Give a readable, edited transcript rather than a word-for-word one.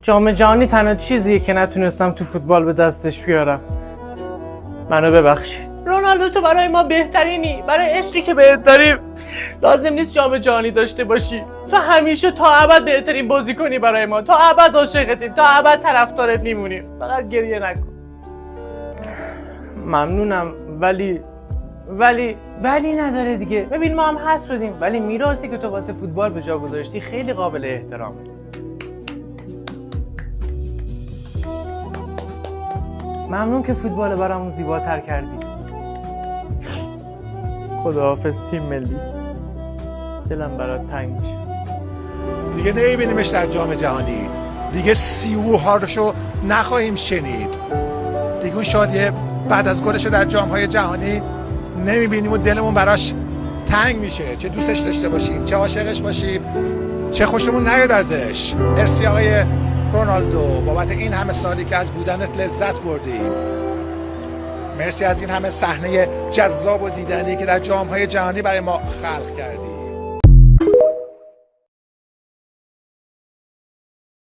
جام جهانی تنها چیزیه که نتونستم تو فوتبال به دستش بیارم. منو ببخشید. رونالدو تو برای ما بهترینی. برای عشقی که بهت داریم لازم نیست جام جهانی داشته باشی. تو همیشه تا ابد بهترین بازیکنی برای ما. تا ابد عاشقتیم. تا ابد طرفدارت میمونیم. فقط گریه نکن. ممنونم ولی نداره دیگه. ببین ما هم حس شدیم، ولی میراثی که تو واسه فوتبال به جا گذاشتی خیلی قابل احترامه. ممنون که فوتبال برامون زیباتر کردی. خداحافظ تیم ملی. دلم برات تنگ میشه. دیگه نمیبینیمش در جام جهانی. دیگه سیوهاشو نخواهیم شنید. دیگه اون شادیه بعد از گلش در جام‌های جهانی نمیبینیم و دلمون براش تنگ میشه. چه دوستش داشته باشیم، چه عاشقش باشیم، چه خوشمون نیاد ازش. مرسی آقای رونالدو بابت این همه سالی که از بودنت لذت بردیم. مرسی از این همه صحنه جذاب و دیدنی که در جام‌های جهانی برای ما خلق کردی.